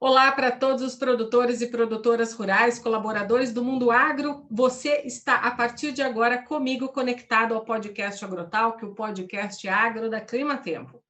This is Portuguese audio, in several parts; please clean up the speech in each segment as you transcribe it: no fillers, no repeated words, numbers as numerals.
Olá para todos os produtores e produtoras rurais, colaboradores do Mundo Agro. Você está, a partir de agora, comigo conectado ao podcast Agrotalk, o podcast agro da Clima Tempo.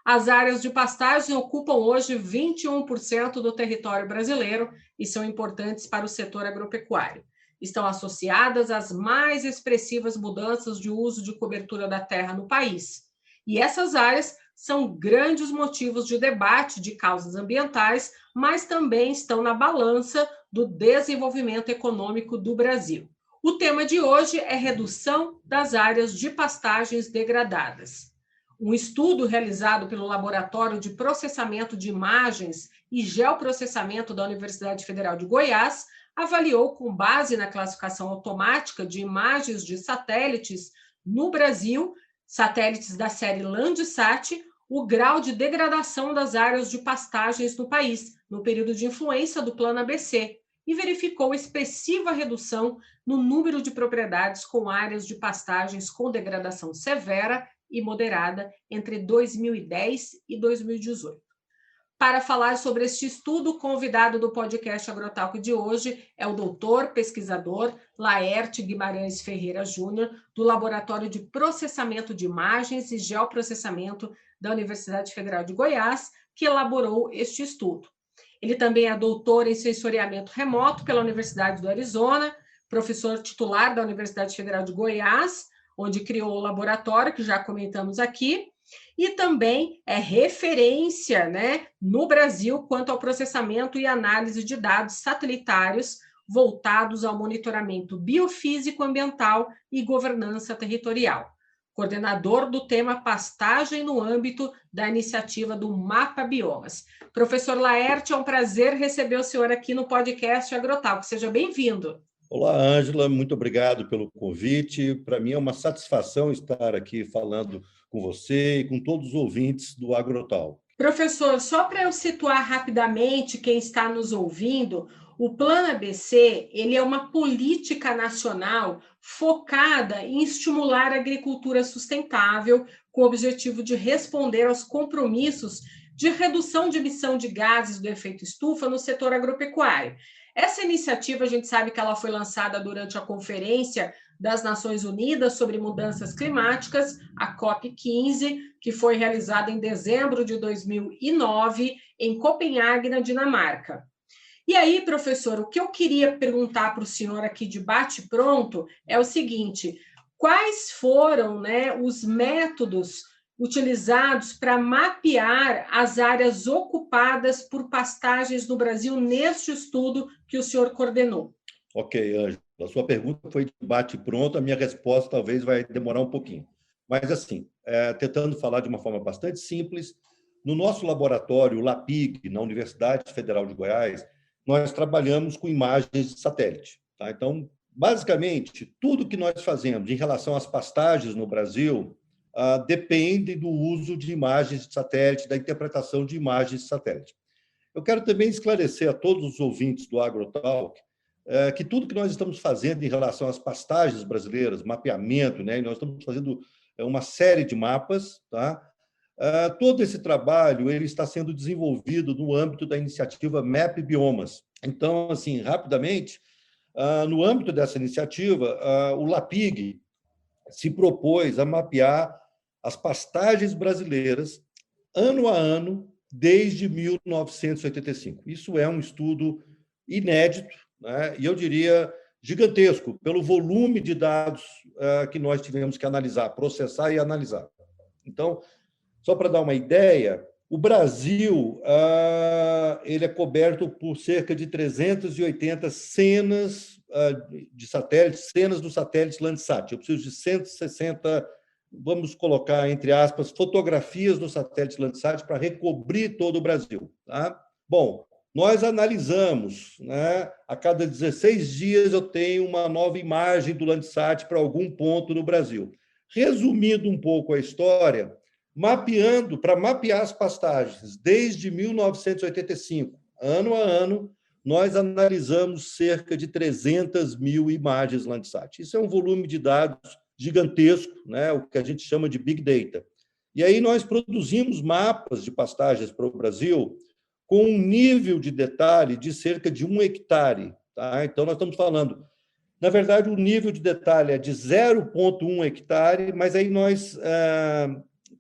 As áreas de pastagem ocupam hoje 21% do território brasileiro e são importantes para o setor agropecuário. Estão associadas às mais expressivas mudanças de uso de cobertura da terra no país. E essas áreas são grandes motivos de debate de causas ambientais, mas também estão na balança do desenvolvimento econômico do Brasil. O tema de hoje é redução das áreas de pastagens degradadas. Um estudo realizado pelo Laboratório de Processamento de Imagens e Geoprocessamento da Universidade Federal de Goiás avaliou, com base na classificação automática de imagens de satélites no Brasil, satélites da série Landsat, o grau de degradação das áreas de pastagens no país, no período de influência do Plano ABC, e verificou expressiva redução no número de propriedades com áreas de pastagens com degradação severa e moderada entre 2010 e 2018. Para falar sobre este estudo, o convidado do podcast Agrotalk de hoje é o doutor pesquisador Laerte Guimarães Ferreira Júnior, do Laboratório de Processamento de Imagens e Geoprocessamento da Universidade Federal de Goiás, que elaborou este estudo. Ele também é doutor em sensoriamento remoto pela Universidade do Arizona, professor titular da Universidade Federal de Goiás, onde criou o laboratório, que já comentamos aqui, e também é referência, no Brasil quanto ao processamento e análise de dados satelitários voltados ao monitoramento biofísico ambiental e governança territorial. Coordenador do tema pastagem no âmbito da iniciativa do Mapa Biomas. Professor Laerte, é um prazer receber o senhor aqui no podcast Agrotalk. Seja bem-vindo. Olá, Ângela, muito obrigado pelo convite. Para mim é uma satisfação estar aqui falando com você e com todos os ouvintes do Agrotalk. Professor, só para eu situar rapidamente quem está nos ouvindo, o Plano ABC ele é uma política nacional focada em estimular a agricultura sustentável, com o objetivo de responder aos compromissos de redução de emissão de gases do efeito estufa no setor agropecuário. Essa iniciativa, a gente sabe que ela foi lançada durante a Conferência das Nações Unidas sobre Mudanças Climáticas, a COP15, que foi realizada em dezembro de 2009, em Copenhague, na Dinamarca. E aí, professor, o que eu queria perguntar para o senhor aqui de bate-pronto é o seguinte: quais foram, os métodos utilizados para mapear as áreas ocupadas por pastagens no Brasil neste estudo que o senhor coordenou? Ok, Ângela, a sua pergunta foi de bate-pronto, a minha resposta talvez vai demorar um pouquinho. Mas, assim, tentando falar de uma forma bastante simples, no nosso laboratório, o LAPIG, na Universidade Federal de Goiás, nós trabalhamos com imagens de satélite. Tá? Então, basicamente, tudo que nós fazemos em relação às pastagens no Brasil depende do uso de imagens de satélite, da interpretação de imagens de satélite. Eu quero também esclarecer a todos os ouvintes do AgroTalk que tudo que nós estamos fazendo em relação às pastagens brasileiras, mapeamento, e nós estamos fazendo uma série de mapas, tá? Todo esse trabalho ele está sendo desenvolvido no âmbito da iniciativa MAP Biomas. Então, assim, rapidamente, no âmbito dessa iniciativa, o LAPIG se propôs a mapear as pastagens brasileiras ano a ano desde 1985. Isso é um estudo inédito, e eu diria gigantesco, pelo volume de dados que nós tivemos que analisar, processar e analisar. Então, só para dar uma ideia, o Brasil ele é coberto por cerca de 380 cenas de satélites, cenas do satélite Landsat. Eu preciso de 160, vamos colocar, entre aspas, fotografias do satélite Landsat para recobrir todo o Brasil. Tá? Bom, nós analisamos, a cada 16 dias eu tenho uma nova imagem do Landsat para algum ponto no Brasil. Resumindo um pouco a história, para mapear as pastagens desde 1985, ano a ano, nós analisamos cerca de 300 mil imagens Landsat. Isso é um volume de dados gigantesco, o que a gente chama de Big Data. E aí nós produzimos mapas de pastagens para o Brasil com um nível de detalhe de cerca de 1 hectare. Tá? Então, nós estamos falando, na verdade, o nível de detalhe é de 0,1 hectare, mas aí nós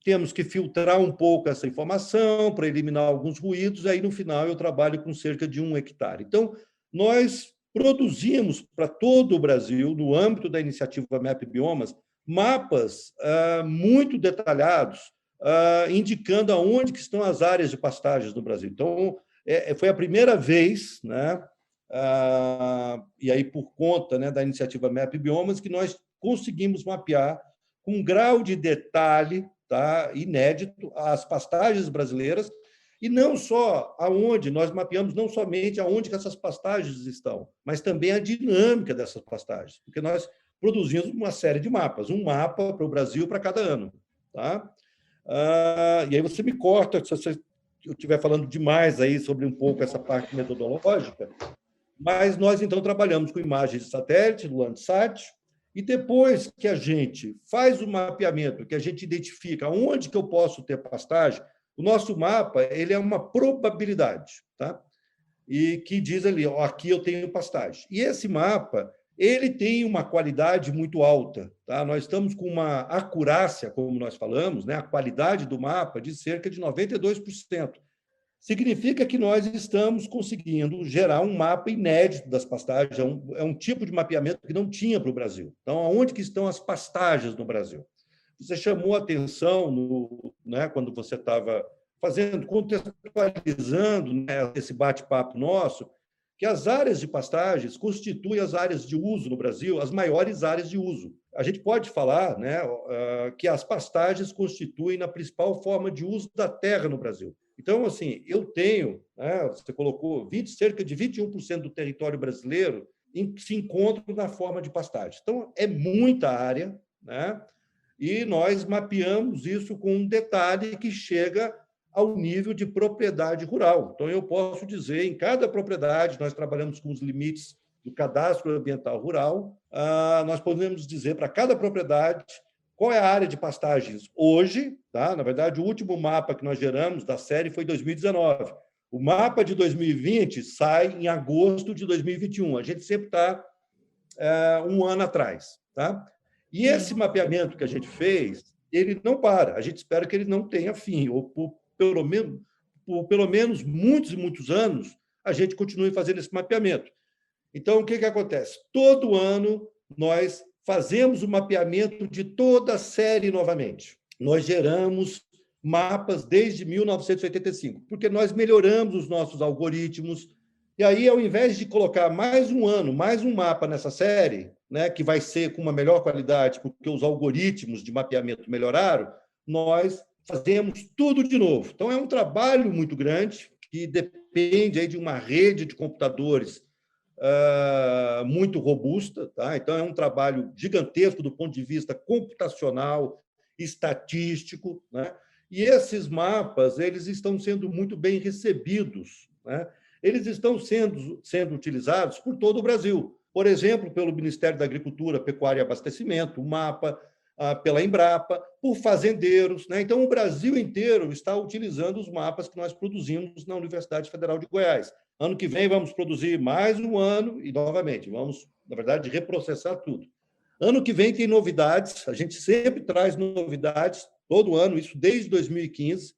temos que filtrar um pouco essa informação para eliminar alguns ruídos, aí no final eu trabalho com cerca de 1 hectare. Então, nós produzimos para todo o Brasil, no âmbito da iniciativa MAP Biomas, mapas muito detalhados, indicando aonde que estão as áreas de pastagens no Brasil. Então, foi a primeira vez, né, e aí por conta, né, da iniciativa MAP Biomas, que nós conseguimos mapear com um grau de detalhe, tá, inédito as pastagens brasileiras, e não só aonde, nós mapeamos não somente aonde que essas pastagens estão, mas também a dinâmica dessas pastagens, porque nós produzimos uma série de mapas, um mapa para o Brasil para cada ano. Tá? E aí você me corta se eu estiver falando demais aí sobre um pouco essa parte metodológica, mas nós, então, trabalhamos com imagens de satélite, do Landsat, e depois que a gente faz o mapeamento, que a gente identifica onde que eu posso ter pastagem, o nosso mapa ele é uma probabilidade, tá? E que diz ali, ó, aqui eu tenho pastagem. E esse mapa ele tem uma qualidade muito alta, tá? Nós estamos com uma acurácia, como nós falamos, né? A qualidade do mapa de cerca de 92%. Significa que nós estamos conseguindo gerar um mapa inédito das pastagens, é um tipo de mapeamento que não tinha para o Brasil. Então, aonde que estão as pastagens no Brasil? Você chamou a atenção né, quando você estava contextualizando, né, esse bate-papo nosso, que as áreas de pastagens constituem as áreas de uso no Brasil, as maiores áreas de uso. A gente pode falar, né, que as pastagens constituem a principal forma de uso da terra no Brasil. Então, assim, eu tenho, né, você colocou, cerca de 21% do território brasileiro se encontra na forma de pastagem. Então, é muita área, né? E nós mapeamos isso com um detalhe que chega ao nível de propriedade rural. Então, eu posso dizer, em cada propriedade, nós trabalhamos com os limites do cadastro ambiental rural, nós podemos dizer para cada propriedade qual é a área de pastagens hoje. Tá? Na verdade, o último mapa que nós geramos da série foi em 2019. O mapa de 2020 sai em agosto de 2021. A gente sempre está um ano atrás. Tá? E esse mapeamento que a gente fez, ele não para. A gente espera que ele não tenha fim, ou por pelo menos muitos e muitos anos, a gente continue fazendo esse mapeamento. Então, o que acontece? Todo ano, nós fazemos o mapeamento de toda a série novamente. Nós geramos mapas desde 1985, porque nós melhoramos os nossos algoritmos. E aí, ao invés de colocar mais um ano, mais um mapa nessa série, né, que vai ser com uma melhor qualidade, porque os algoritmos de mapeamento melhoraram, nós fazemos tudo de novo. Então, é um trabalho muito grande, que depende aí de uma rede de computadores muito robusta. Tá? Então, é um trabalho gigantesco do ponto de vista computacional, estatístico. Né? E esses mapas eles estão sendo muito bem recebidos. Né? Eles estão sendo utilizados por todo o Brasil. Por exemplo, pelo Ministério da Agricultura, Pecuária e Abastecimento, o mapa, pela Embrapa, por fazendeiros. Né? Então, o Brasil inteiro está utilizando os mapas que nós produzimos na Universidade Federal de Goiás. Ano que vem, vamos produzir mais um ano e, novamente, vamos, na verdade, reprocessar tudo. Ano que vem tem novidades, a gente sempre traz novidades, todo ano, isso desde 2015.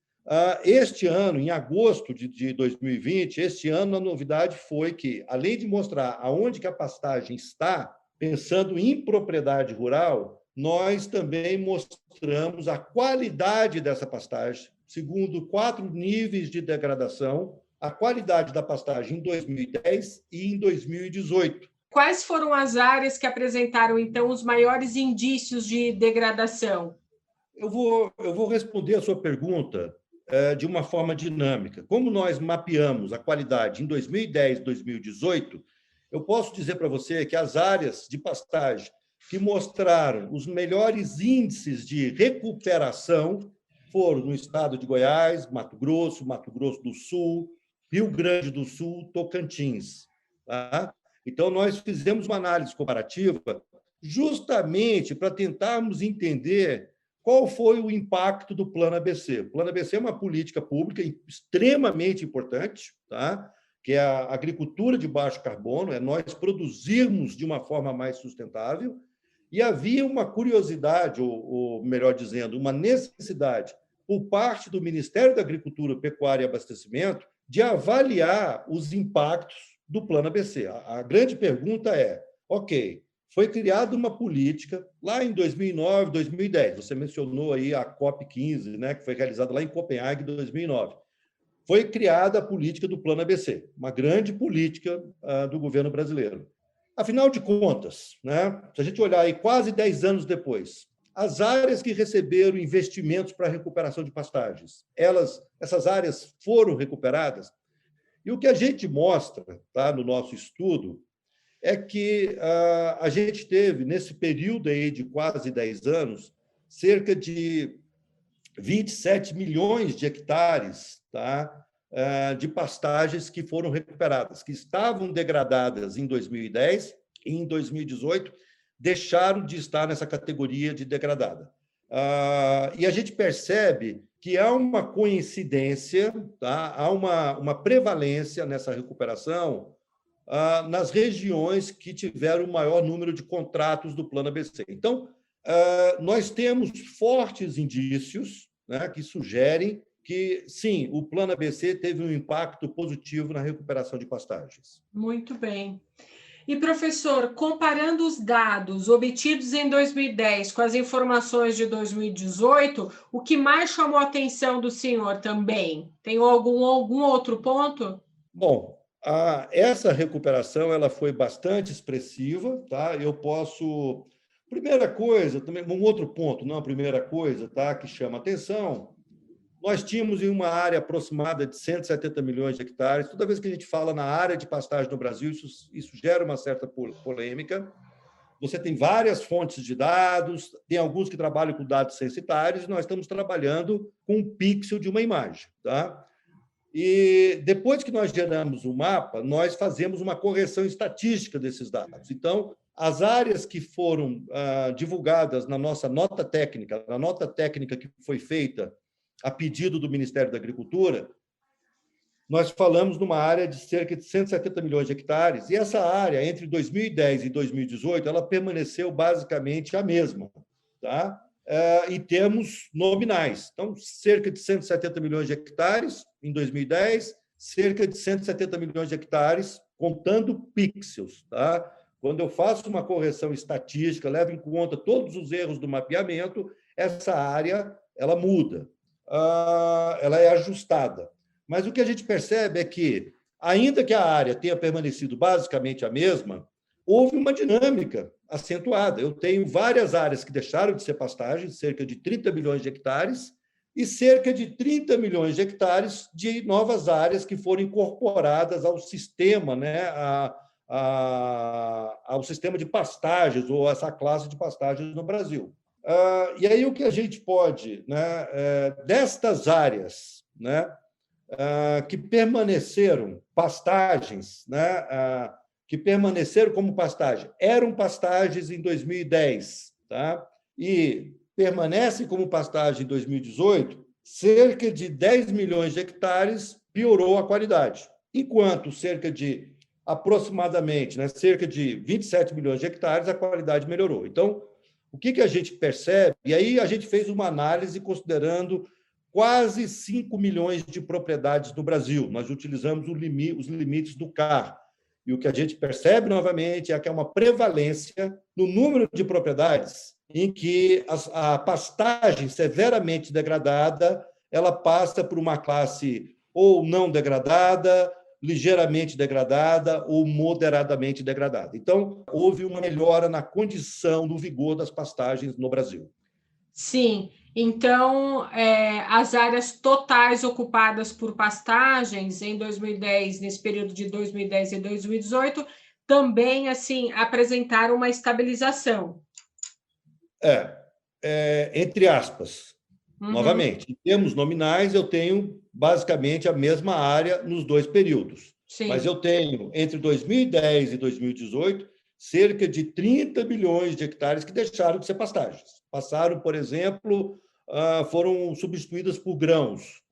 Este ano, em agosto de 2020, este ano a novidade foi que, além de mostrar aonde que a pastagem está, pensando em propriedade rural, nós também mostramos a qualidade dessa pastagem, segundo 4 níveis de degradação, a qualidade da pastagem em 2010 e em 2018. Quais foram as áreas que apresentaram, então, os maiores indícios de degradação? Eu vou responder a sua pergunta de uma forma dinâmica. Como nós mapeamos a qualidade em 2010 e 2018, eu posso dizer para você que as áreas de pastagem que mostraram os melhores índices de recuperação foram no estado de Goiás, Mato Grosso do Sul, Rio Grande do Sul, Tocantins. Tá? Então, nós fizemos uma análise comparativa justamente para tentarmos entender qual foi o impacto do Plano ABC? O Plano ABC é uma política pública extremamente importante, tá? Que é a agricultura de baixo carbono, é nós produzirmos de uma forma mais sustentável, e havia uma curiosidade, ou melhor dizendo, uma necessidade por parte do Ministério da Agricultura, Pecuária e Abastecimento de avaliar os impactos do Plano ABC. A grande pergunta é, ok, foi criada uma política lá em 2009, 2010, você mencionou aí a COP15, né, que foi realizada lá em Copenhague em 2009. Foi criada a política do Plano ABC, uma grande política do governo brasileiro. Afinal de contas, né, se a gente olhar aí quase 10 anos depois, as áreas que receberam investimentos para a recuperação de pastagens, essas áreas foram recuperadas? E o que a gente mostra, tá, no nosso estudo é que a gente teve, nesse período aí de quase 10 anos, cerca de 27 milhões de hectares, tá, de pastagens que foram recuperadas, que estavam degradadas em 2010 e em 2018 deixaram de estar nessa categoria de degradada. E a gente percebe que há uma coincidência, tá? Há uma prevalência nessa recuperação nas regiões que tiveram o maior número de contratos do Plano ABC. Então, nós temos fortes indícios, né, que sugerem que, sim, o Plano ABC teve um impacto positivo na recuperação de pastagens. Muito bem. E, professor, comparando os dados obtidos em 2010 com as informações de 2018, o que mais chamou a atenção do senhor também? Tem algum outro ponto? Bom, essa recuperação ela foi bastante expressiva, tá? Eu posso... Primeira coisa, também um outro ponto, não a primeira coisa, tá, que chama atenção, nós tínhamos em uma área aproximada de 170 milhões de hectares. Toda vez que a gente fala na área de pastagem no Brasil, isso gera uma certa polêmica. Você tem várias fontes de dados, tem alguns que trabalham com dados censitários, e nós estamos trabalhando com um pixel de uma imagem, tá? E depois que nós geramos o mapa, nós fazemos uma correção estatística desses dados. Então, as áreas que foram divulgadas na nossa nota técnica, na nota técnica que foi feita a pedido do Ministério da Agricultura, nós falamos numa área de cerca de 170 milhões de hectares, e essa área, entre 2010 e 2018, ela permaneceu basicamente a mesma, tá? Em termos nominais. Então, cerca de 170 milhões de hectares em 2010, cerca de 170 milhões de hectares, contando pixels, tá? Quando eu faço uma correção estatística, levo em conta todos os erros do mapeamento, essa área ela muda, ela é ajustada. Mas o que a gente percebe é que, ainda que a área tenha permanecido basicamente a mesma, houve uma dinâmica acentuada. Eu tenho várias áreas que deixaram de ser pastagem, cerca de 30 milhões de hectares, e cerca de 30 milhões de hectares de novas áreas que foram incorporadas ao sistema, né, ao sistema de pastagens, ou essa classe de pastagens no Brasil. E aí o que a gente pode, né, destas áreas, né, que permaneceram pastagens, né, que permaneceram como pastagem, eram pastagens em 2010, tá? E permanecem como pastagem em 2018, cerca de 10 milhões de hectares piorou a qualidade, enquanto cerca de aproximadamente, né, cerca de 27 milhões de hectares, a qualidade melhorou. Então, o que a gente percebe? E aí a gente fez uma análise considerando quase 5 milhões de propriedades no Brasil. Nós utilizamos os limites do CAR. E o que a gente percebe, novamente, é que há uma prevalência no número de propriedades em que a pastagem severamente degradada ela passa por uma classe ou não degradada, ligeiramente degradada ou moderadamente degradada. Então, houve uma melhora na condição do vigor das pastagens no Brasil. Sim, então as áreas totais ocupadas por pastagens em 2010, nesse período de 2010 e 2018, também assim apresentaram uma estabilização. Entre aspas. Novamente, em termos nominais, eu tenho basicamente a mesma área nos dois períodos. Sim. Mas eu tenho, entre 2010 e 2018, cerca de 30 milhões de hectares que deixaram de ser pastagens. Passaram, por exemplo, foram substituídas por grãos.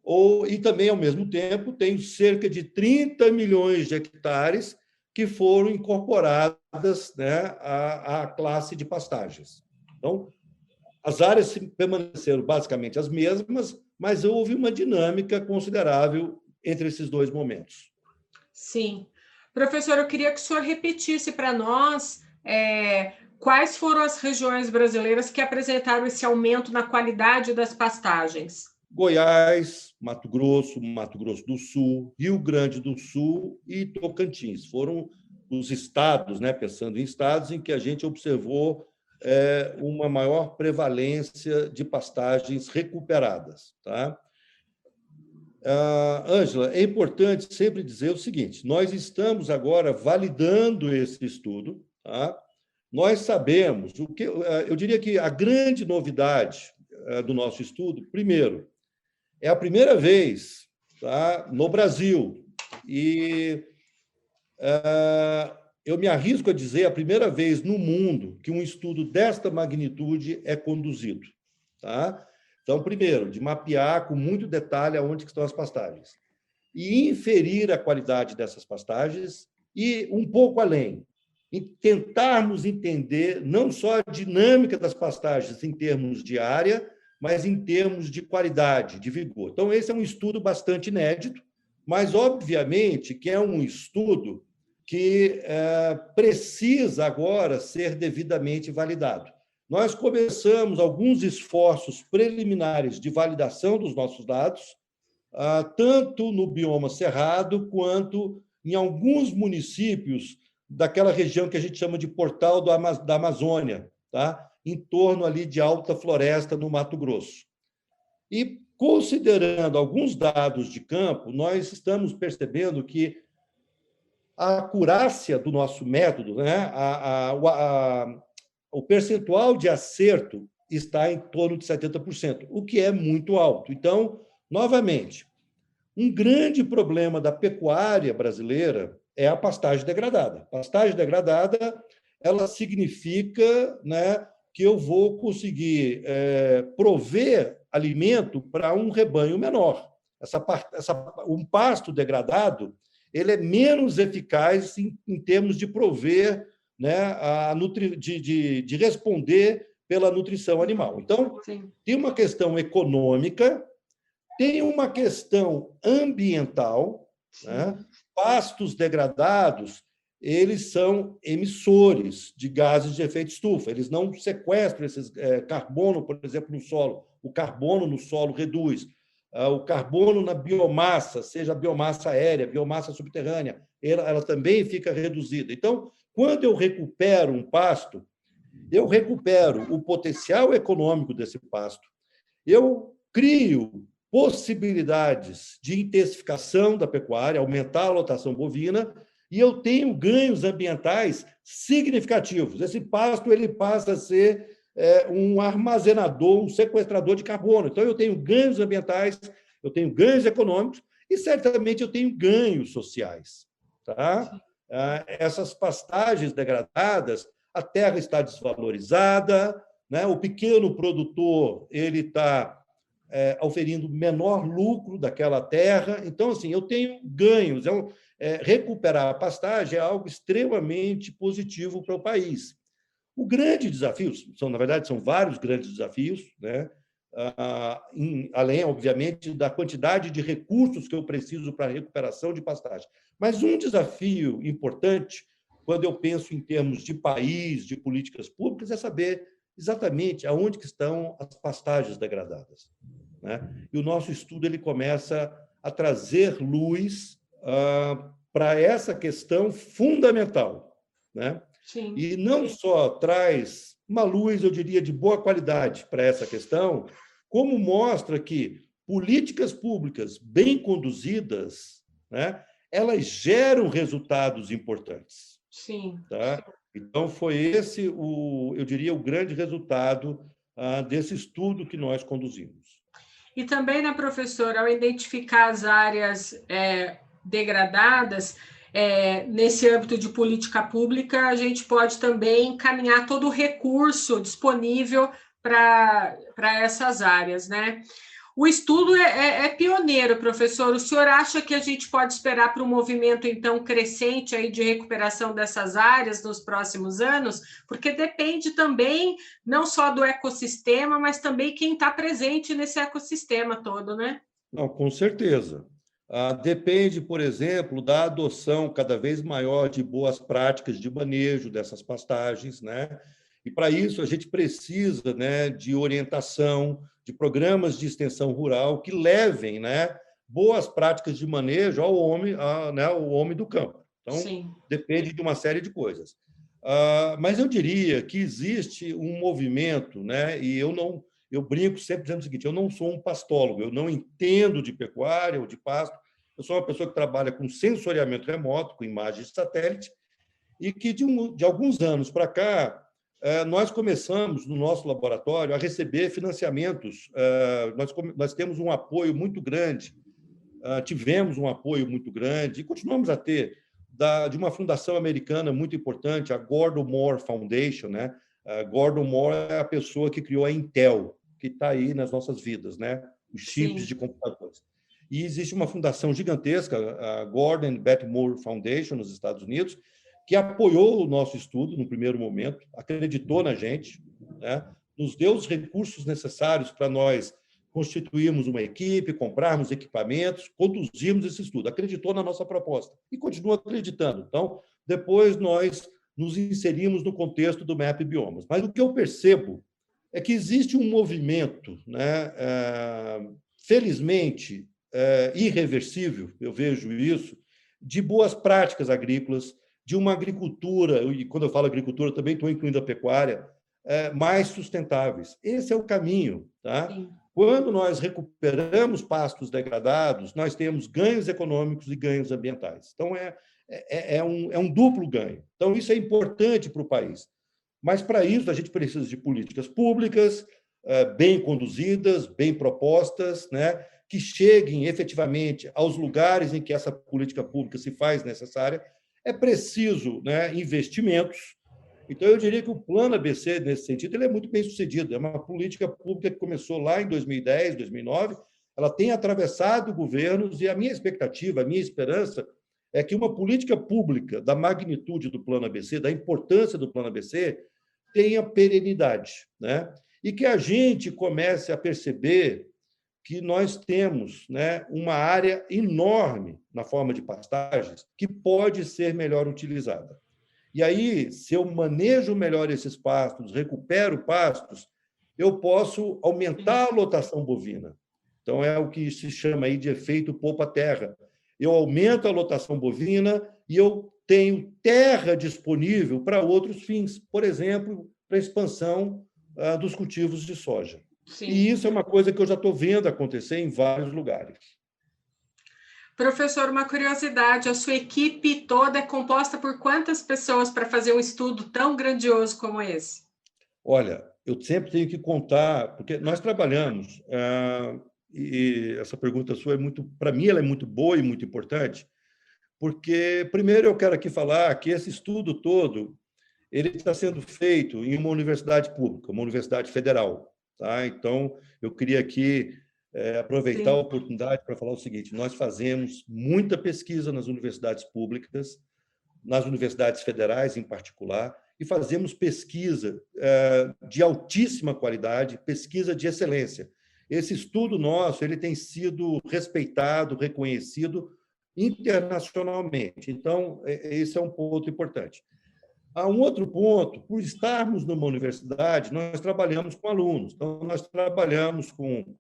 E também, ao mesmo tempo, tem cerca de 30 milhões de hectares que foram incorporadas, né, à classe de pastagens. Então, as áreas permaneceram basicamente as mesmas, mas houve uma dinâmica considerável entre esses dois momentos. Sim. Professor, eu queria que o senhor repetisse para nós quais foram as regiões brasileiras que apresentaram esse aumento na qualidade das pastagens. Goiás, Mato Grosso do Sul, Rio Grande do Sul e Tocantins. Foram os estados, né, pensando em estados, em que a gente observou uma maior prevalência de pastagens recuperadas. Tá? Ângela, é importante sempre dizer o seguinte: nós estamos agora validando esse estudo. Tá? Nós sabemos, eu diria que a grande novidade do nosso estudo, primeiro, é a primeira vez, tá, no Brasil, e eu me arrisco a dizer a primeira vez no mundo que um estudo desta magnitude é conduzido. Tá? Então, primeiro, de mapear com muito detalhe aonde estão as pastagens e inferir a qualidade dessas pastagens e, um pouco além, tentarmos entender não só a dinâmica das pastagens em termos de área, mas em termos de qualidade, de vigor. Então, esse é um estudo bastante inédito, mas, obviamente, que é um estudo que precisa agora ser devidamente validado. Nós começamos alguns esforços preliminares de validação dos nossos dados, tanto no bioma cerrado, quanto em alguns municípios daquela região que a gente chama de Portal da Amazônia, tá? Em torno ali de Alta Floresta, no Mato Grosso. E, considerando alguns dados de campo, nós estamos percebendo que a acurácia do nosso método, né, o percentual de acerto está em torno de 70%, o que é muito alto. Então, novamente, um grande problema da pecuária brasileira é a pastagem degradada. Pastagem degradada, ela significa, né, que eu vou conseguir prover alimento para um rebanho menor. Um pasto degradado, ele é menos eficaz em termos de prover, né, de responder pela nutrição animal. Então, sim, tem uma questão econômica, tem uma questão ambiental, né? Pastos degradados, eles são emissores de gases de efeito estufa, eles não sequestram esses carbono, por exemplo, no solo. O carbono no solo reduz. O carbono na biomassa, seja a biomassa aérea, biomassa subterrânea, ela também fica reduzida. Então, quando eu recupero um pasto, eu recupero o potencial econômico desse pasto, eu crio possibilidades de intensificação da pecuária, aumentar a lotação bovina, e eu tenho ganhos ambientais significativos. Esse pasto ele passa a ser um armazenador, um sequestrador de carbono. Então, eu tenho ganhos ambientais, eu tenho ganhos econômicos e, certamente, eu tenho ganhos sociais. Tá? Essas pastagens degradadas, a terra está desvalorizada, né? O pequeno produtor ele está oferindo menor lucro daquela terra. Então, assim, eu tenho ganhos. Recuperar a pastagem é algo extremamente positivo para o país. O grande desafio, na verdade, são vários grandes desafios, né? Além, obviamente, da quantidade de recursos que eu preciso para a recuperação de pastagem. Mas um desafio importante, quando eu penso em termos de país, de políticas públicas, é saber exatamente aonde que estão as pastagens degradadas, né? E o nosso estudo ele começa a trazer luz para essa questão fundamental, né? Sim. E não só traz uma luz, eu diria, de boa qualidade para essa questão, como mostra que políticas públicas bem conduzidas, né, elas geram resultados importantes. Sim. Tá? Então, foi esse, eu diria, o grande resultado desse estudo que nós conduzimos. E também, né, professora, ao identificar as áreas degradadas, nesse âmbito de política pública, a gente pode também encaminhar todo o recurso disponível para essas áreas, né? O estudo é pioneiro, professor. O senhor acha que a gente pode esperar para um movimento, então, crescente aí de recuperação dessas áreas nos próximos anos? Porque depende também não só do ecossistema, mas também quem está presente nesse ecossistema todo, né? Não, com certeza. Depende, por exemplo, da adoção cada vez maior de boas práticas de manejo dessas pastagens, né? E, para isso, a gente precisa, né, de orientação, de programas de extensão rural que levem, né, boas práticas de manejo ao homem, né, ao homem do campo. Então, Sim. depende de uma série de coisas. Mas eu diria que existe um movimento, né, e eu brinco sempre dizendo o seguinte: eu não sou um pastólogo, eu não entendo de pecuária ou de pasto, eu sou uma pessoa que trabalha com sensoriamento remoto, com imagens de satélite, e que, de alguns anos para cá, nós começamos, no nosso laboratório, a receber financiamentos. Nós temos um apoio muito grande, tivemos um apoio muito grande, e continuamos a ter, de uma fundação americana muito importante, a Gordon Moore Foundation, né? Gordon Moore é a pessoa que criou a Intel, que está aí nas nossas vidas, né? Os chips de computadores. E existe uma fundação gigantesca, a Gordon and Betty Moore Foundation, nos Estados Unidos, que apoiou o nosso estudo no primeiro momento, acreditou na gente, né? Nos deu os recursos necessários para nós constituirmos uma equipe, comprarmos equipamentos, conduzirmos esse estudo, acreditou na nossa proposta e continua acreditando. Então, depois nós nos inserimos no contexto do MAP Biomas. Mas o que eu percebo é que existe um movimento, né, felizmente, irreversível, eu vejo isso, de boas práticas agrícolas, de uma agricultura, e quando eu falo agricultura, também estou incluindo a pecuária, mais sustentáveis. Esse é o caminho. Tá? Sim. Quando nós recuperamos pastos degradados, nós temos ganhos econômicos e ganhos ambientais. Então, é um duplo ganho. Então, isso é importante para o país. Mas, para isso, a gente precisa de políticas públicas bem conduzidas, bem propostas, né, que cheguem efetivamente aos lugares em que essa política pública se faz necessária. É preciso, né, investimentos. Então, eu diria que o Plano ABC, nesse sentido, ele é muito bem sucedido. É uma política pública que começou lá em 2010, 2009, ela tem atravessado governos, e a minha expectativa, a minha esperança é que uma política pública da magnitude do Plano ABC, da importância do Plano ABC, tenha perenidade, né? E que a gente comece a perceber que nós temos, né, uma área enorme na forma de pastagens que pode ser melhor utilizada. E aí, se eu manejo melhor esses pastos, recupero pastos, eu posso aumentar a lotação bovina. Então, é o que se chama aí de efeito poupa-terra. Eu aumento a lotação bovina e eu tenho terra disponível para outros fins, por exemplo, para a expansão dos cultivos de soja. Sim. E isso é uma coisa que eu já estou vendo acontecer em vários lugares. Professor, uma curiosidade, a sua equipe toda é composta por quantas pessoas para fazer um estudo tão grandioso como esse? Olha, eu sempre tenho que contar, porque nós trabalhamos, e essa pergunta sua é muito, para mim, ela é muito boa e muito importante, porque, primeiro, eu quero aqui falar que esse estudo todo ele está sendo feito em uma universidade pública, uma universidade federal. Tá? Então, eu queria aqui aproveitar a oportunidade para falar o seguinte: nós fazemos muita pesquisa nas universidades públicas, nas universidades federais em particular, e fazemos pesquisa de altíssima qualidade, pesquisa de excelência. Esse estudo nosso ele tem sido respeitado, reconhecido internacionalmente. Então, esse é um ponto importante. Há um outro ponto: por estarmos numa universidade, nós trabalhamos com alunos. Então, nós trabalhamos com...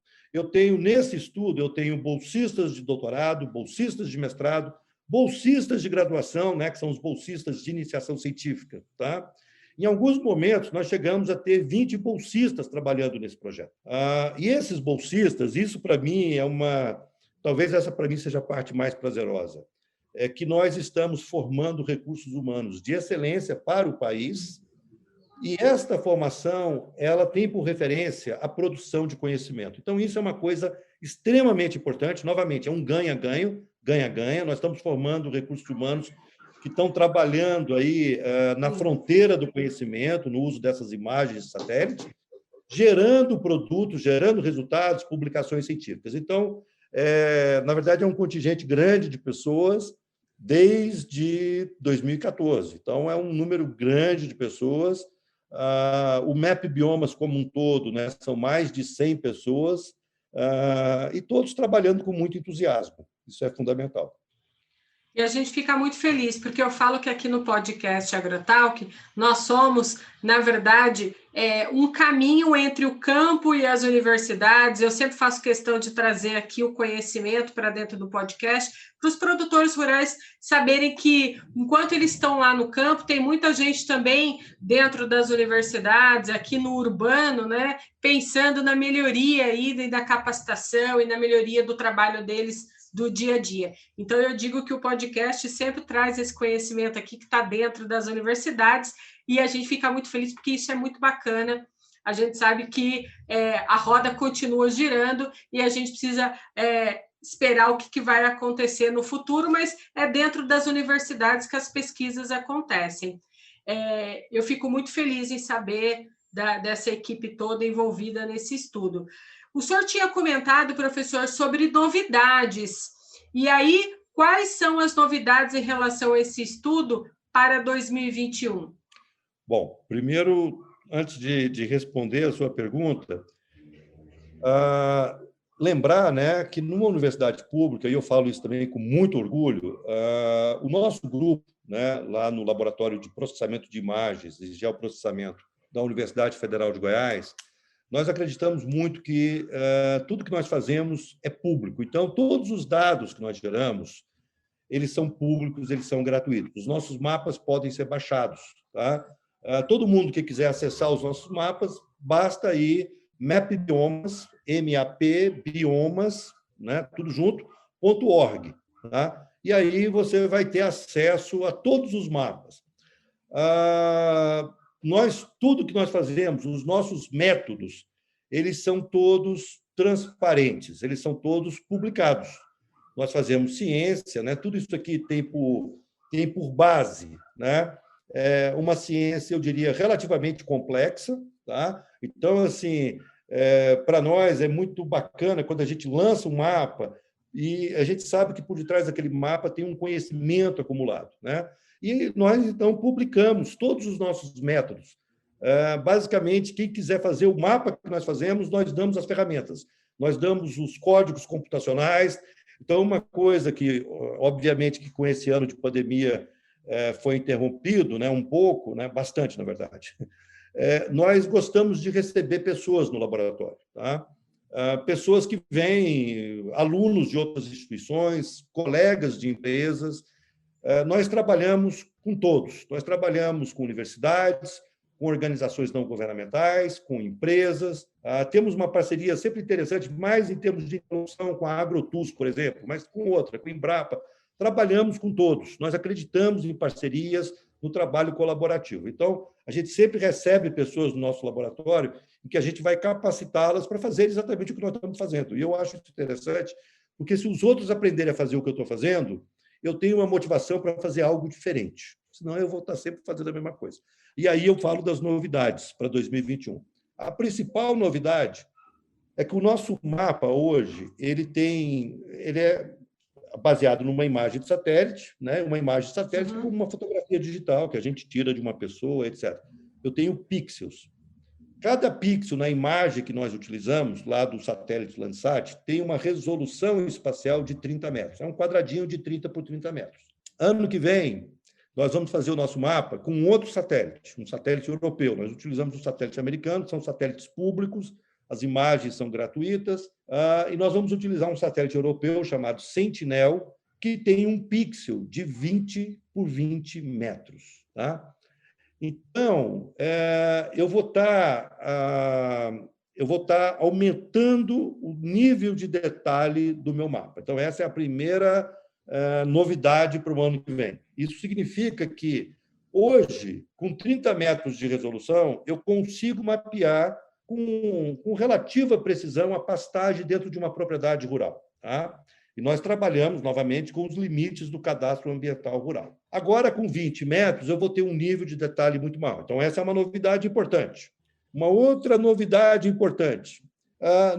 nesse estudo, eu tenho bolsistas de doutorado, bolsistas de mestrado, bolsistas de graduação, né, que são os bolsistas de iniciação científica. Tá? Em alguns momentos, nós chegamos a ter 20 bolsistas trabalhando nesse projeto. E esses bolsistas, isso para mim é uma... Talvez essa para mim seja a parte mais prazerosa. É que nós estamos formando recursos humanos de excelência para o país, e esta formação ela tem por referência a produção de conhecimento. Então, isso é uma coisa extremamente importante. Novamente, é um ganha-ganho, ganha-ganha. Nós estamos formando recursos humanos que estão trabalhando aí na fronteira do conhecimento, no uso dessas imagens de satélite, gerando produtos, gerando resultados, publicações científicas. Então, na verdade, é um contingente grande de pessoas desde 2014. Então, é um número grande de pessoas. O MAP Biomas como um todo, né, são mais de 100 pessoas, e todos trabalhando com muito entusiasmo. Isso é fundamental. E a gente fica muito feliz, porque eu falo que aqui no podcast Agrotalk, nós somos, na verdade, um caminho entre o campo e as universidades. Eu sempre faço questão de trazer aqui o conhecimento para dentro do podcast, para os produtores rurais saberem que, enquanto eles estão lá no campo, tem muita gente também dentro das universidades, aqui no urbano, né, pensando na melhoria aí da capacitação e na melhoria do trabalho deles do dia a dia. Então, eu digo que o podcast sempre traz esse conhecimento aqui que está dentro das universidades e a gente fica muito feliz porque isso é muito bacana. A gente sabe que a roda continua girando e a gente precisa esperar o que vai acontecer no futuro, mas é dentro das universidades que as pesquisas acontecem. Eu fico muito feliz em saber dessa equipe toda envolvida nesse estudo. O senhor tinha comentado, professor, sobre novidades. E aí, quais são as novidades em relação a esse estudo para 2021? Bom, primeiro, antes de responder a sua pergunta, lembrar, né, que numa universidade pública, e eu falo isso também com muito orgulho, o nosso grupo, né, lá no Laboratório de Processamento de Imagens e Geoprocessamento da Universidade Federal de Goiás, nós acreditamos muito que tudo que nós fazemos é público. Então, todos os dados que nós geramos, eles são públicos, eles são gratuitos. Os nossos mapas podem ser baixados. Tá? Todo mundo que quiser acessar os nossos mapas, basta ir mapbiomas, M-A-P, biomas, né, tudo junto, .org. Tá? E aí você vai ter acesso a todos os mapas. Tudo que nós fazemos, os nossos métodos, eles são todos transparentes, eles são todos publicados. Nós fazemos ciência, né? Tudo isso aqui tem por base, né? Uma ciência, eu diria, relativamente complexa. Tá? Então, assim, para nós é muito bacana quando a gente lança um mapa e a gente sabe que por detrás daquele mapa tem um conhecimento acumulado, né? E nós, então, publicamos todos os nossos métodos. Basicamente, quem quiser fazer o mapa que nós fazemos, nós damos as ferramentas, nós damos os códigos computacionais. Então, uma coisa que, obviamente, que com esse ano de pandemia foi interrompido, né, um pouco, né, bastante, na verdade, nós gostamos de receber pessoas no laboratório. Tá? Pessoas que vêm, alunos de outras instituições, colegas de empresas. Nós trabalhamos com todos. Nós trabalhamos com universidades, com organizações não governamentais, com empresas. Temos uma parceria sempre interessante, mais em termos de interlocução com a AgroTools, por exemplo, mas com outra, com a Embrapa. Trabalhamos com todos. Nós acreditamos em parcerias, no trabalho colaborativo. Então, a gente sempre recebe pessoas no nosso laboratório em que a gente vai capacitá-las para fazer exatamente o que nós estamos fazendo. E eu acho isso interessante, porque se os outros aprenderem a fazer o que eu estou fazendo, eu tenho uma motivação para fazer algo diferente. Senão eu vou estar sempre fazendo a mesma coisa. E aí eu falo das novidades para 2021. A principal novidade é que o nosso mapa hoje ele é baseado numa imagem de satélite, né? Uma imagem de satélite como uma fotografia digital que a gente tira de uma pessoa, etc. Eu tenho pixels. Cada pixel na imagem que nós utilizamos, lá do satélite Landsat, tem uma resolução espacial de 30 metros. É um quadradinho de 30 por 30 metros. Ano que vem, nós vamos fazer o nosso mapa com outro satélite, um satélite europeu. Nós utilizamos um satélite americano, são satélites públicos, as imagens são gratuitas, e nós vamos utilizar um satélite europeu chamado Sentinel, que tem um pixel de 20 por 20 metros. Tá? Então, eu vou estar aumentando o nível de detalhe do meu mapa. Então, essa é a primeira novidade para o ano que vem. Isso significa que, hoje, com 30 metros de resolução, eu consigo mapear com relativa precisão a pastagem dentro de uma propriedade rural. Tá? E nós trabalhamos, novamente, com os limites do cadastro ambiental rural. Agora, com 20 metros, eu vou ter um nível de detalhe muito maior. Então, essa é uma novidade importante. Uma outra novidade importante.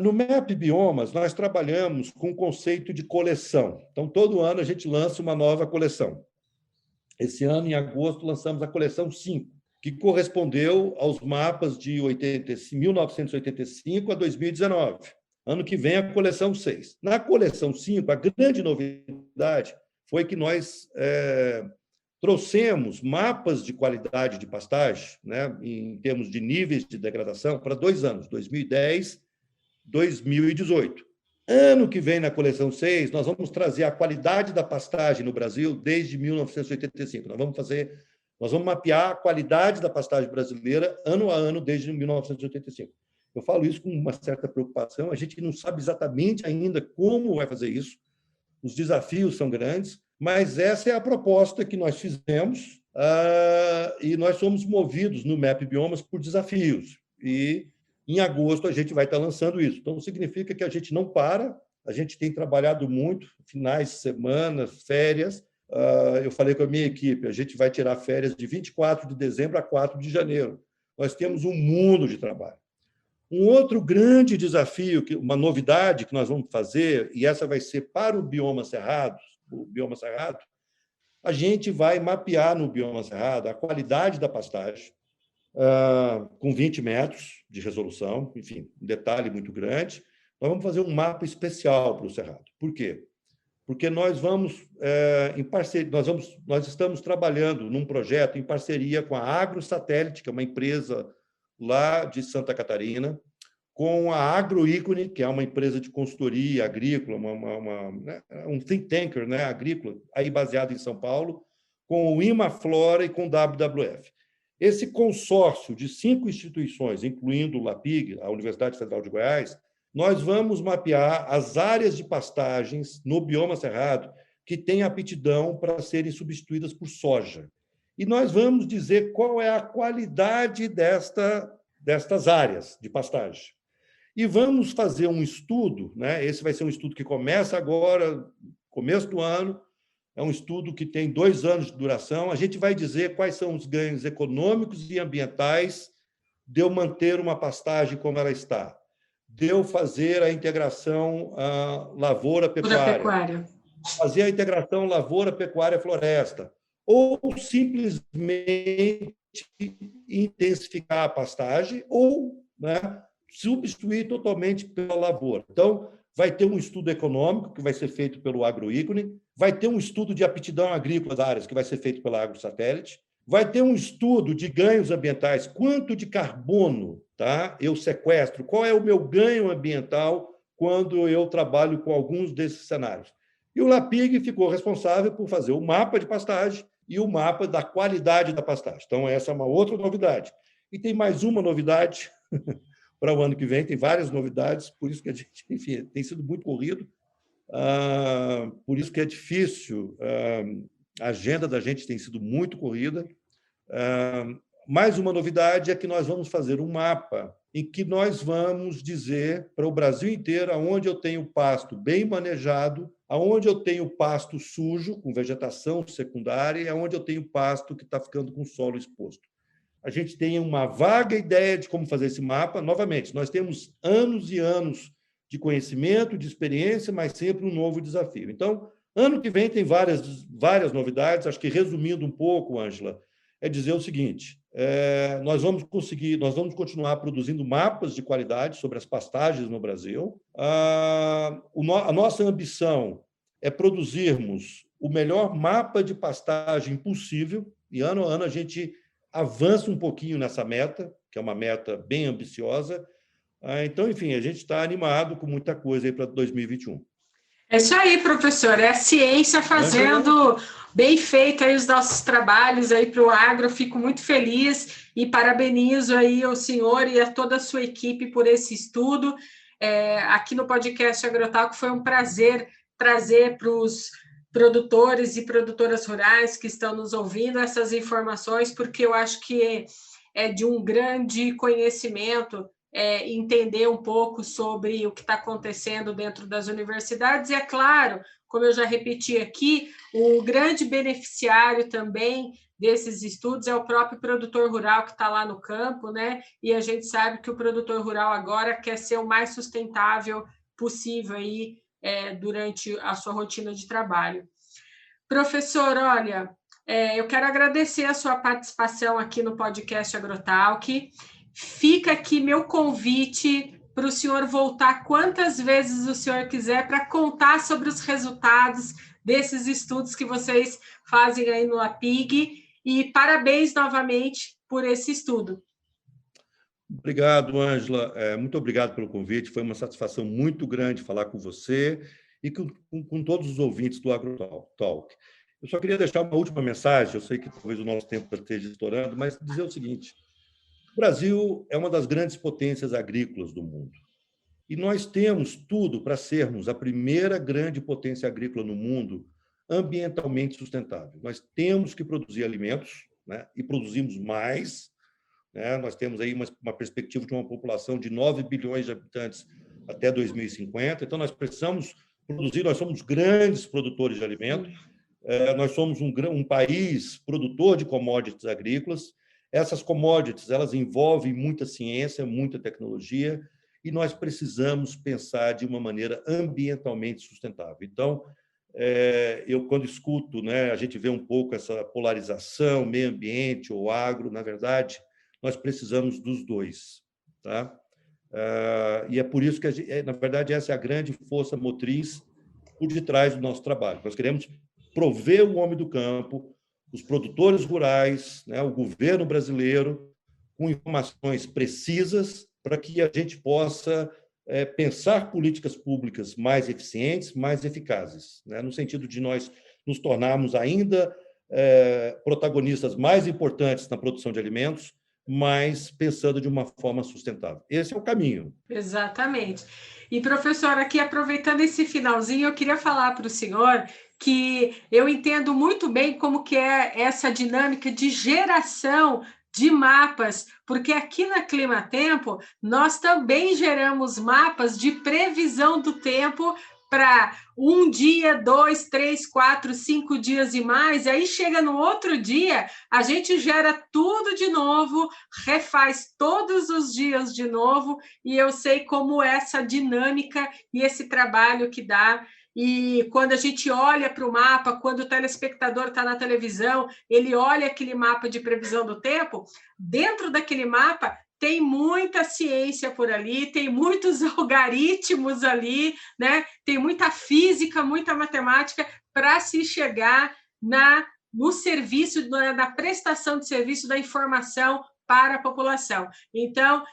No MAP Biomas, nós trabalhamos com o conceito de coleção. Então, todo ano a gente lança uma nova coleção. Esse ano, em agosto, lançamos a coleção 5, que correspondeu aos mapas de 1985 a 2019. Ano que vem, a coleção 6. Na coleção 5, a grande novidade foi que nós trouxemos mapas de qualidade de pastagem, né, em termos de níveis de degradação, para 2 anos, 2010 2018. Ano que vem, na coleção 6, nós vamos trazer a qualidade da pastagem no Brasil desde 1985. Nós vamos mapear a qualidade da pastagem brasileira ano a ano desde 1985. Eu falo isso com uma certa preocupação, a gente não sabe exatamente ainda como vai fazer isso, os desafios são grandes, mas essa é a proposta que nós fizemos, e nós somos movidos no MAP Biomas por desafios. E em agosto, a gente vai estar lançando isso. Então, significa que a gente não para, a gente tem trabalhado muito, finais de semana, férias. Eu falei com a minha equipe, a gente vai tirar férias de 24 de dezembro a 4 de janeiro. Nós temos um mundo de trabalho. Um outro grande desafio, uma novidade que nós vamos fazer, e essa vai ser para o bioma cerrado, a gente vai mapear no bioma cerrado a qualidade da pastagem, com 20 metros de resolução, enfim, um detalhe muito grande. Nós vamos fazer um mapa especial para o Cerrado. Por quê? Porque nós vamos, em parceria, nós estamos trabalhando num projeto em parceria com a AgroSatélite, que é uma empresa lá de Santa Catarina, com a Agroícone, que é uma empresa de consultoria agrícola, um think tanker, né, agrícola, aí baseado em São Paulo, com o Imaflora e com o WWF. Esse consórcio de 5 instituições, incluindo o LAPIG, a Universidade Federal de Goiás, nós vamos mapear as áreas de pastagens no bioma cerrado que têm aptidão para serem substituídas por soja. E nós vamos dizer qual é a qualidade destas áreas de pastagem. E vamos fazer um estudo, né? Esse vai ser um estudo que começa agora, começo do ano, é um estudo que tem 2 anos de duração. A gente vai dizer quais são os ganhos econômicos e ambientais de eu manter uma pastagem como ela está, de eu fazer a integração lavoura-pecuária, fazer a integração lavoura-pecuária-floresta, ou simplesmente intensificar a pastagem, ou, né, substituir totalmente pela lavoura. Então, vai ter um estudo econômico, que vai ser feito pelo Agroícone, vai ter um estudo de aptidão agrícola das áreas, que vai ser feito pela AgroSatélite, vai ter um estudo de ganhos ambientais, quanto de carbono, tá, eu sequestro, qual é o meu ganho ambiental quando eu trabalho com alguns desses cenários. E o LAPIG ficou responsável por fazer o mapa de pastagem e o mapa da qualidade da pastagem. Então, essa é uma outra novidade. E tem mais uma novidade para o ano que vem, tem várias novidades, por isso que a gente, enfim, tem sido muito corrido, por isso que é difícil, a agenda da gente tem sido muito corrida. Mais uma novidade é que nós vamos fazer um mapa em que nós vamos dizer para o Brasil inteiro aonde eu tenho pasto bem manejado, aonde eu tenho pasto sujo, com vegetação secundária, e aonde eu tenho pasto que está ficando com solo exposto. A gente tem uma vaga ideia de como fazer esse mapa. Novamente, nós temos anos e anos de conhecimento, de experiência, mas sempre um novo desafio. Então, ano que vem tem várias novidades. Acho que, resumindo um pouco, Ângela, é dizer o seguinte: nós vamos continuar produzindo mapas de qualidade sobre as pastagens no Brasil. A nossa ambição é produzirmos o melhor mapa de pastagem possível, e ano a ano a gente avança um pouquinho nessa meta, que é uma meta bem ambiciosa. Então, enfim, a gente está animado com muita coisa aí para 2021. É isso aí, professor, é a ciência fazendo bem feito aí os nossos trabalhos aí para o agro. Fico muito feliz e parabenizo aí ao senhor e a toda a sua equipe por esse estudo. Aqui no podcast Agrotalk foi um prazer trazer para os produtores e produtoras rurais que estão nos ouvindo essas informações, porque eu acho que é de um grande conhecimento entender um pouco sobre o que está acontecendo dentro das universidades. E, é claro, como eu já repeti aqui, o grande beneficiário também desses estudos é o próprio produtor rural que está lá no campo, né? E a gente sabe que o produtor rural agora quer ser o mais sustentável possível aí, durante a sua rotina de trabalho. Professor, olha, eu quero agradecer a sua participação aqui no podcast Agrotalk. Fica aqui meu convite para o senhor voltar quantas vezes o senhor quiser para contar sobre os resultados desses estudos que vocês fazem aí no LAPIG. E parabéns novamente por esse estudo. Obrigado, Ângela. Muito obrigado pelo convite. Foi uma satisfação muito grande falar com você e com todos os ouvintes do AgroTalk. Eu só queria deixar uma última mensagem. Eu sei que talvez o nosso tempo esteja estourando, mas dizer o seguinte: o Brasil é uma das grandes potências agrícolas do mundo. E nós temos tudo para sermos a primeira grande potência agrícola no mundo ambientalmente sustentável. Nós temos que produzir alimentos, né? E produzimos mais, né? Nós temos aí uma perspectiva de uma população de 9 bilhões de habitantes até 2050, então nós precisamos produzir, nós somos grandes produtores de alimentos, nós somos um país produtor de commodities agrícolas. Essas commodities, elas envolvem muita ciência, muita tecnologia, e nós precisamos pensar de uma maneira ambientalmente sustentável. Então, eu, quando escuto, né, a gente vê um pouco essa polarização, meio ambiente ou agro, na verdade, nós precisamos dos dois. Tá? E é por isso que, na verdade, essa é a grande força motriz por detrás do nosso trabalho. Nós queremos prover o homem do campo, os produtores rurais, né, o governo brasileiro, com informações precisas para que a gente possa pensar políticas públicas mais eficientes, mais eficazes, né, no sentido de nós nos tornarmos ainda protagonistas mais importantes na produção de alimentos, mas pensando de uma forma sustentável. Esse é o caminho. Exatamente. E, professor, aqui aproveitando esse finalzinho, eu queria falar para o senhor que eu entendo muito bem como que é essa dinâmica de geração de mapas, porque aqui na Climatempo nós também geramos mapas de previsão do tempo para 1 dia, 2, 3, 4, 5 dias e mais, e aí chega no outro dia, a gente gera tudo de novo, refaz todos os dias de novo, e eu sei como essa dinâmica e esse trabalho que dá. E quando a gente olha para o mapa, quando o telespectador está na televisão, ele olha aquele mapa de previsão do tempo, dentro daquele mapa tem muita ciência por ali, tem muitos algoritmos ali, né? Tem muita física, muita matemática para se chegar no serviço, na prestação de serviço da informação para a população. Então,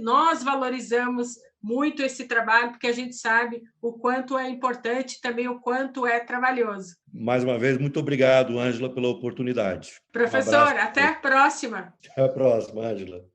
nós valorizamos muito esse trabalho, porque a gente sabe o quanto é importante, também o quanto é trabalhoso. Mais uma vez, muito obrigado, Ângela, pela oportunidade. Professor, até a próxima. Até a próxima, Ângela.